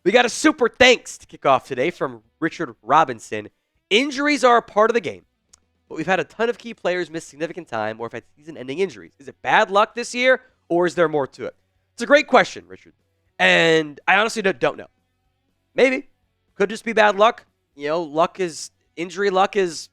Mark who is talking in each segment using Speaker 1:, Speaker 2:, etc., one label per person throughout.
Speaker 1: We got a super thanks to kick off today from Richard Robinson. Injuries are a part of the game, but we've had a ton of key players miss significant time or have had season-ending injuries. Is it bad luck this year, or is there more to it? It's a great question, Richard. And I honestly don't know. Maybe. Could just be bad luck. Injury luck is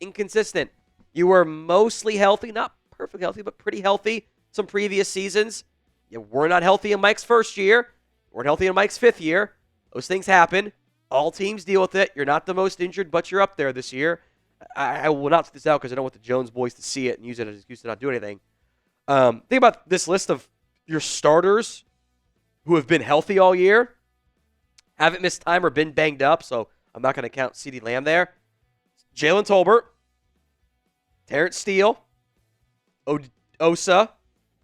Speaker 1: inconsistent. You were mostly healthy, not perfectly healthy, but pretty healthy some previous seasons. You were not healthy in Mike's first year. You weren't healthy in Mike's fifth year. Those things happen. All teams deal with it. You're not the most injured, but you're up there this year. I will not put this out because I don't want the Jones boys to see it and use it as an excuse to not do anything. Think about this list of your starters who have been healthy all year, haven't missed time or been banged up, so I'm not going to count CeeDee Lamb there. Jalen Tolbert, Terrence Steele, Osa,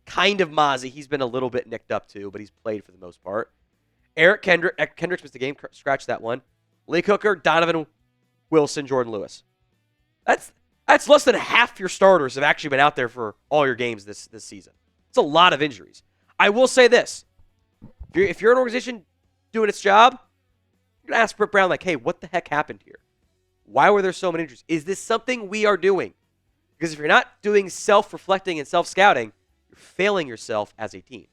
Speaker 1: kind of Mozzie. He's been a little bit nicked up too, but he's played for the most part. Eric Kendricks missed the game, scratch that one. Lee Cooker, Donovan Wilson, Jordan Lewis. That's less than half your starters have actually been out there for all your games this season. It's a lot of injuries. I will say this. If you're an organization doing its job, you're going to ask Britt Brown, like, hey, what the heck happened here? Why were there so many injuries? Is this something we are doing? Because if you're not doing self-reflecting and self-scouting, you're failing yourself as a team.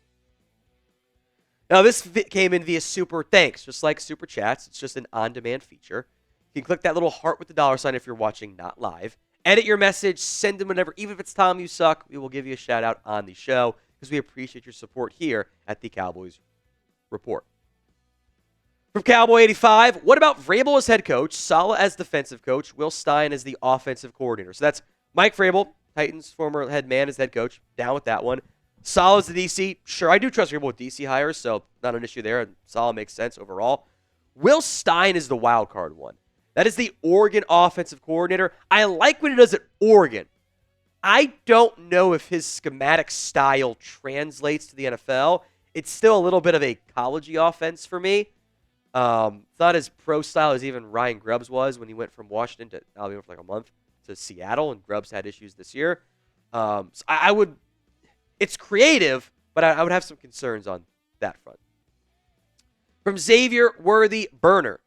Speaker 1: Now, this came in via Super Thanks, just like Super Chats. It's just an on-demand feature. You can click that little heart with the $sign if you're watching not live. Edit your message, send them whenever. Even if it's Tom, you suck, we will give you a shout-out on the show because we appreciate your support here at the Cowboys Report. From Cowboy 85, what about Vrabel as head coach, Saleh as defensive coach, Will Stein as the offensive coordinator? So that's Mike Vrabel, Titans' former head man, as head coach. Down with that one. Saleh as the DC. Sure, I do trust Vrabel with DC hires, so not an issue there. Saleh makes sense overall. Will Stein is the wild card one. That is the Oregon offensive coordinator. I like what he does at Oregon. I don't know if his schematic style translates to the NFL. It's still a little bit of a college-y offense for me. It's not as pro style as even Ryan Grubbs was when he went from Washington to Alabama for like a month to Seattle, and Grubbs had issues this year. So I would. It's creative, but I would have some concerns on that front. From Xavier Worthy Burner.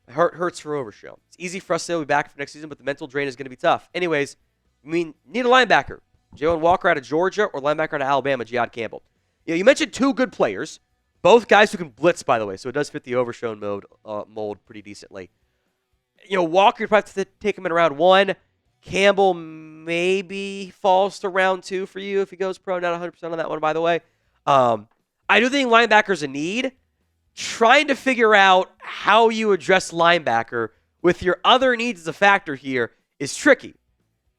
Speaker 1: Hurts for Overshown. It's easy for us to be back for next season, but the mental drain is going to be tough. Anyways, need a linebacker. Jalen Walker out of Georgia or linebacker out of Alabama, Jihaad Campbell. You mentioned two good players, both guys who can blitz, by the way, so it does fit the Overshown mold pretty decently. Walker, you'd probably have to take him in round 1. Campbell maybe falls to round 2 for you if he goes pro. Not 100% on that one, by the way. I do think linebacker's a need. Trying to figure out how you address linebacker with your other needs as a factor here is tricky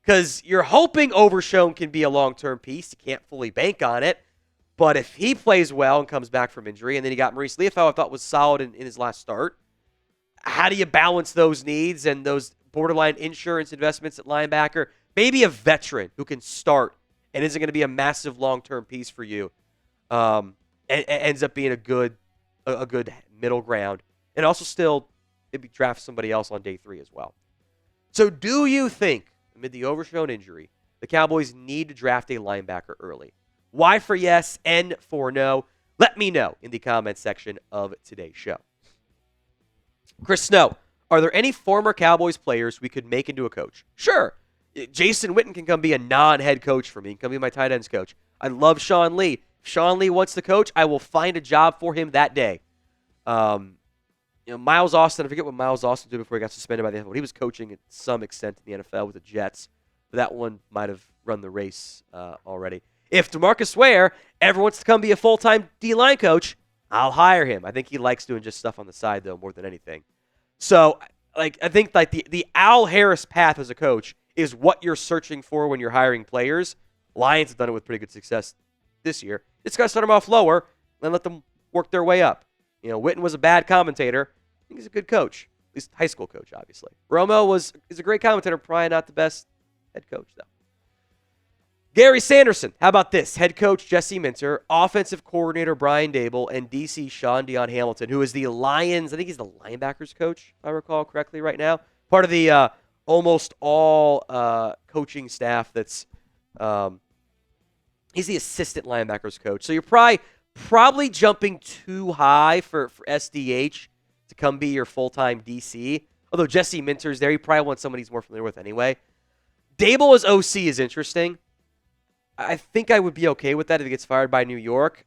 Speaker 1: because you're hoping Overshown can be a long-term piece. You can't fully bank on it, but if he plays well and comes back from injury, and then you got Maurice Leafau, I thought was solid in his last start, how do you balance those needs and those borderline insurance investments at linebacker? Maybe a veteran who can start and isn't going to be a massive long-term piece for you and ends up being a good middle ground, and also still maybe draft somebody else on day 3 as well. So do you think, amid the Overshown injury, the Cowboys need to draft a linebacker early? Y for yes, N for no. Let me know in the comments section of today's show. Chris Snow, are there any former Cowboys players we could make into a coach? Sure. Jason Witten can come be a non-head coach for me. He can come be my tight ends coach. I love Sean Lee. If Sean Lee wants to coach, I will find a job for him that day. Miles Austin, I forget what Miles Austin did before he got suspended by the NFL. He was coaching at some extent in the NFL with the Jets. But that one might have run the race already. If DeMarcus Ware ever wants to come be a full-time D-line coach, I'll hire him. I think he likes doing just stuff on the side, though, more than anything. So, I think the Al Harris path as a coach is what you're searching for when you're hiring players. Lions have done it with pretty good success this year. It's got to start them off lower and let them work their way up. Witten was a bad commentator. I think he's a good coach, at least high school coach, obviously. Romo is a great commentator, probably not the best head coach, though. Gary Sanderson, how about this? Head coach Jesse Minter, offensive coordinator Brian Dable, and DC Sean Dion Hamilton, who is the Lions, I think he's the linebackers coach, if I recall correctly right now. Part of the almost all coaching staff that's he's the assistant linebackers coach. So you're probably probably jumping too high for SDH to come be your full-time DC. Although Jesse Minter's there, he probably wants someone he's more familiar with anyway. Dable as OC is interesting. I think I would be okay with that if he gets fired by New York.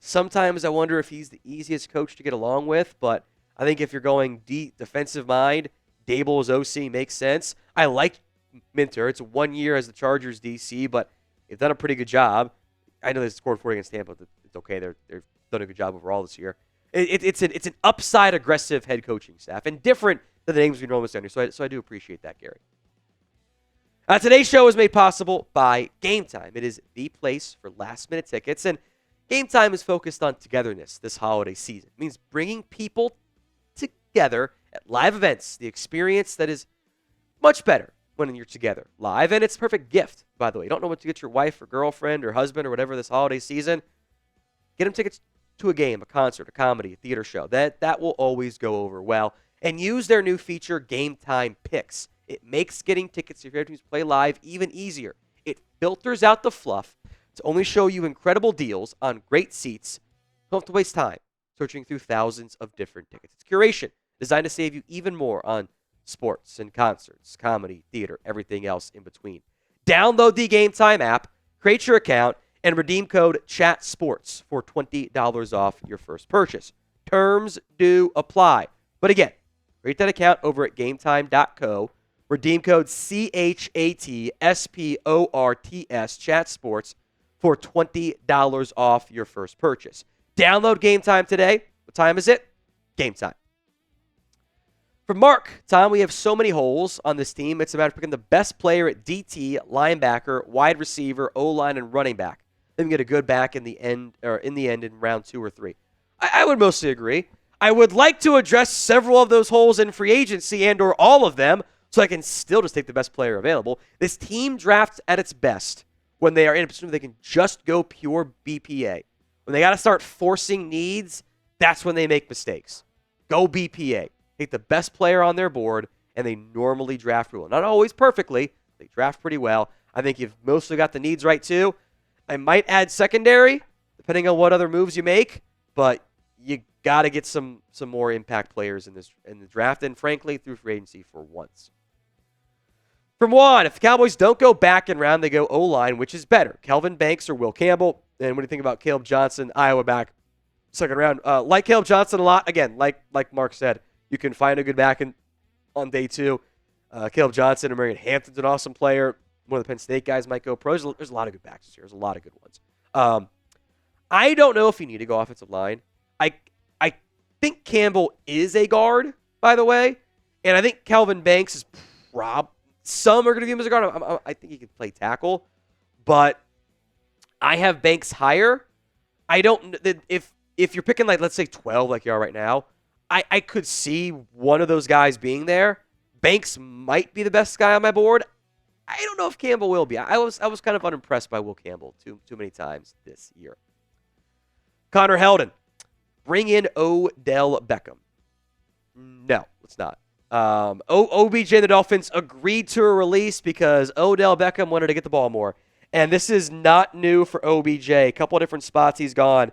Speaker 1: Sometimes I wonder if he's the easiest coach to get along with, but I think if you're going defensive mind, Dable as OC makes sense. I like Minter. It's 1 year as the Chargers DC, but they've done a pretty good job. I know they scored 40 against Tampa, but it's okay. They've done a good job overall this year. It's an upside aggressive head coaching staff and different than the names we normally send here. So I do appreciate that, Gary. Today's show is made possible by Gametime. It is the place for last-minute tickets, and Gametime is focused on togetherness this holiday season. It means bringing people together at live events, the experience that is much better when you're together live, and it's a perfect gift, by the way. You don't know what to get your wife or girlfriend or husband or whatever this holiday season, get them tickets to a game, a concert, a comedy, a theater show. That will always go over well. And use their new feature, Gametime Picks. It makes getting tickets to your favorite teams play live even easier. It filters out the fluff to only show you incredible deals on great seats. You don't have to waste time searching through thousands of different tickets. It's curation designed to save you even more on sports and concerts, comedy, theater, everything else in between. Download the Gametime app, create your account, and redeem code CHATSPORTS for $20 off your first purchase. Terms do apply. But again, create that account over at gametime.co. Redeem code CHATSPORTS, ChatSports, for $20 off your first purchase. Download Gametime today. What time is it? Gametime. For Mark, Tom, we have so many holes on this team. It's about picking the best player at DT, linebacker, wide receiver, O-line, and running back. Then we get a good back in the end in round 2 or 3. I would mostly agree. I would like to address several of those holes in free agency and or all of them, so I can still just take the best player available. This team drafts at its best when they are in a position where they can just go pure BPA. When they got to start forcing needs, that's when they make mistakes. Go BPA. Take the best player on their board, and they normally draft well. Not always perfectly. They draft pretty well. I think you've mostly got the needs right, too. I might add secondary, depending on what other moves you make, but you got to get some more impact players in the draft, and frankly, through free agency for once. From Juan, if the Cowboys don't go back in round, they go O-line, which is better, Kelvin Banks or Will Campbell? And what do you think about Caleb Johnson, Iowa back, second round? Like Caleb Johnson a lot. Again, like Mark said, you can find a good back on day 2. Caleb Johnson and Marion Hampton's an awesome player. One of the Penn State guys might go pro. There's a lot of good backs this year. There's a lot of good ones. I don't know if you need to go offensive line. I think Campbell is a guard, by the way, and I think Kelvin Banks is some are going to view him as a guard. I think he can play tackle, but I have Banks higher. I don't if you're picking like let's say 12 like you are right now. I could see one of those guys being there. Banks might be the best guy on my board. I don't know if Campbell will be. I was kind of unimpressed by Will Campbell too many times this year. Connor Heldon, bring in Odell Beckham. No, it's not. OBJ and the Dolphins agreed to a release because Odell Beckham wanted to get the ball more. And this is not new for OBJ. A couple of different spots he's gone.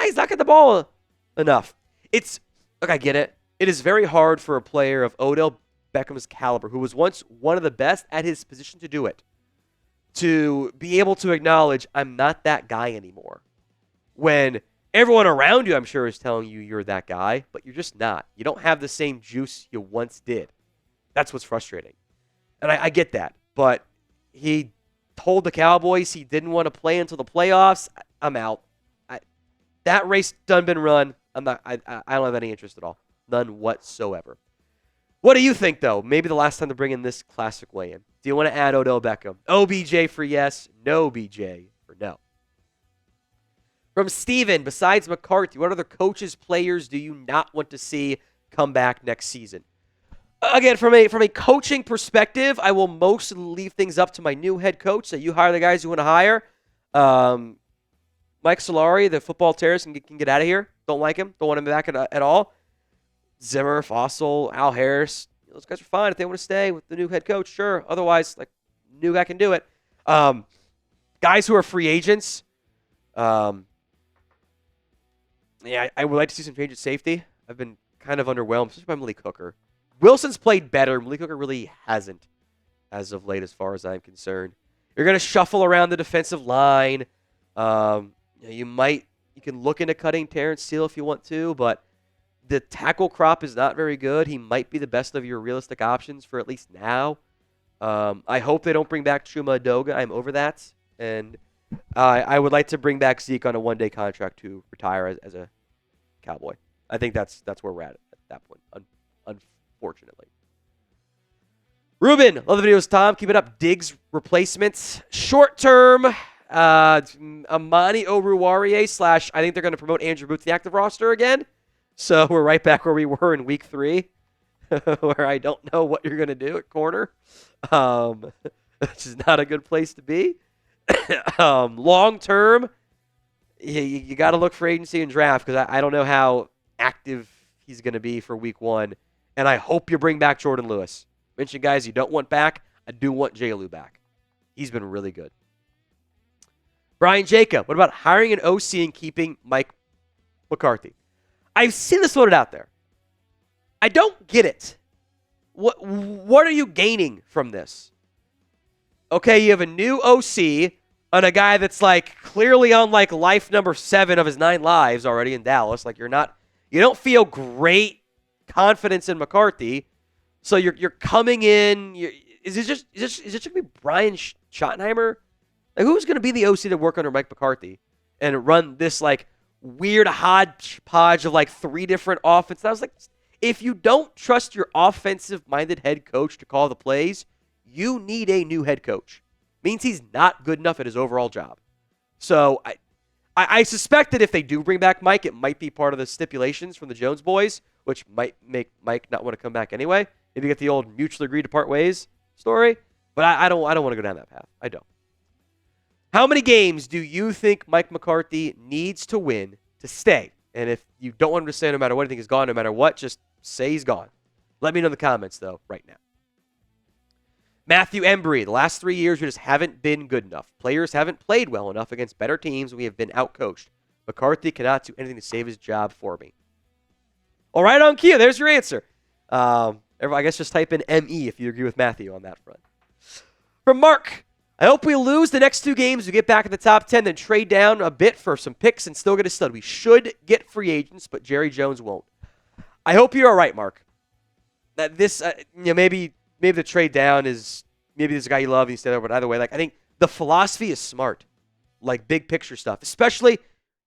Speaker 1: He's not getting the ball enough. Look, I get it. It is very hard for a player of Odell Beckham's caliber, who was once one of the best at his position to do it, to be able to acknowledge, I'm not that guy anymore. When everyone around you, I'm sure, is telling you you're that guy, but you're just not. You don't have the same juice you once did. That's what's frustrating. And I get that. But he told the Cowboys he didn't want to play until the playoffs. I'm out. That race done been run. I don't have any interest at all. None whatsoever. What do you think, though? Maybe the last time to bring in this classic weigh-in. Do you want to add Odell Beckham? OBJ for yes, no BJ for no. From Steven, besides McCarthy, what other coaches, players do you not want to see come back next season? Again, from a coaching perspective, I will mostly leave things up to my new head coach. So you hire the guys you want to hire. Mike Solari, the football terrorist, can get out of here. Don't like him. Don't want him back at all. Zimmer, Fossil, Al Harris. Those guys are fine if they want to stay with the new head coach. Sure. Otherwise, new guy can do it. Guys who are free agents. Yeah, I would like to see some change at safety. I've been kind of underwhelmed, especially by Malik Hooker. Wilson's played better. Malik Hooker really hasn't as of late, as far as I'm concerned. You're going to shuffle around the defensive line. You can look into cutting Terrence Steele if you want to, but the tackle crop is not very good. He might be the best of your realistic options for at least now. I hope they don't bring back Chuma Adoga. I'm over that. And I would like to bring back Zeke on a one-day contract to retire as a Cowboy. I think that's where we're at that point, unfortunately. Ruben, love the videos, Tom. Keep it up. Diggs replacements. Short term, Amani Oruwariye / I think they're going to promote Andrew Booth to the active roster again. So we're right back where we were in week 3, where I don't know what you're going to do at corner, which is not a good place to be. Long term, you got to look for agency and draft because I don't know how active he's going to be for week 1. And I hope you bring back Jordan Lewis. Mention guys you don't want back. I do want J. Lou back. He's been really good. Brian Jacob, what about hiring an OC and keeping Mike McCarthy? I've seen this floated out there. I don't get it. What are you gaining from this? Okay, you have a new OC on a guy that's like clearly on like life number 7 of his 9 lives already in Dallas. Like you don't feel great confidence in McCarthy. So you're coming in. Is it just going to be Brian Schottenheimer? Like who's going to be the OC to work under Mike McCarthy and run this like weird hodgepodge of like 3 different offenses? I was like, if you don't trust your offensive-minded head coach to call the plays, you need a new head coach. Means he's not good enough at his overall job. So I suspect that if they do bring back Mike, it might be part of the stipulations from the Jones boys, which might make Mike not want to come back anyway. Maybe get the old mutually agreed to part ways story. But I don't want to go down that path. I don't. How many games do you think Mike McCarthy needs to win to stay? And if you don't want him to stay no matter what, you think he's gone no matter what, just say he's gone. Let me know in the comments, though, right now. Matthew Embry, the last 3 years we just haven't been good enough. Players haven't played well enough against better teams. We have been outcoached. McCarthy cannot do anything to save his job for me. All right, on cue. There's your answer. I guess just type in ME if you agree with Matthew on that front. From Mark, I hope we lose the next 2 games. We get back in the top 10, then trade down a bit for some picks and still get a stud. We should get free agents, but Jerry Jones won't. I hope you're all right, Mark. That this, maybe the trade down is maybe there's a guy you love and you stay there, but either way, like I think the philosophy is smart, like big picture stuff. Especially,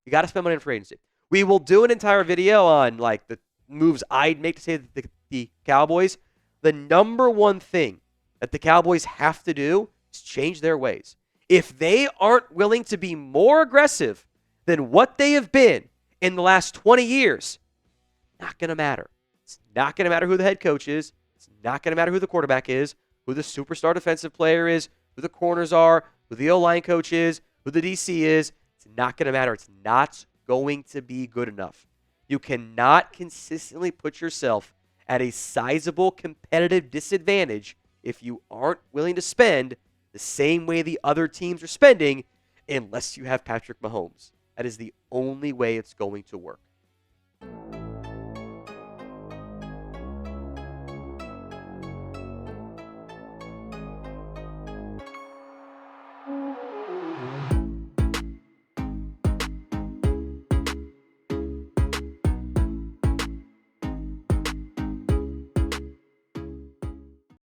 Speaker 1: you got to spend money on free agency. We will do an entire video on like the moves I'd make to save the Cowboys. The number one thing that the Cowboys have to do is change their ways. If they aren't willing to be more aggressive than what they have been in the last 20 years, not going to matter. It's not going to matter who the head coach is. It's not going to matter who the quarterback is, who the superstar defensive player is, who the corners are, who the O-line coach is, who the DC is. It's not going to matter. It's not going to be good enough. You cannot consistently put yourself at a sizable competitive disadvantage if you aren't willing to spend the same way the other teams are spending unless you have Patrick Mahomes. That is the only way it's going to work.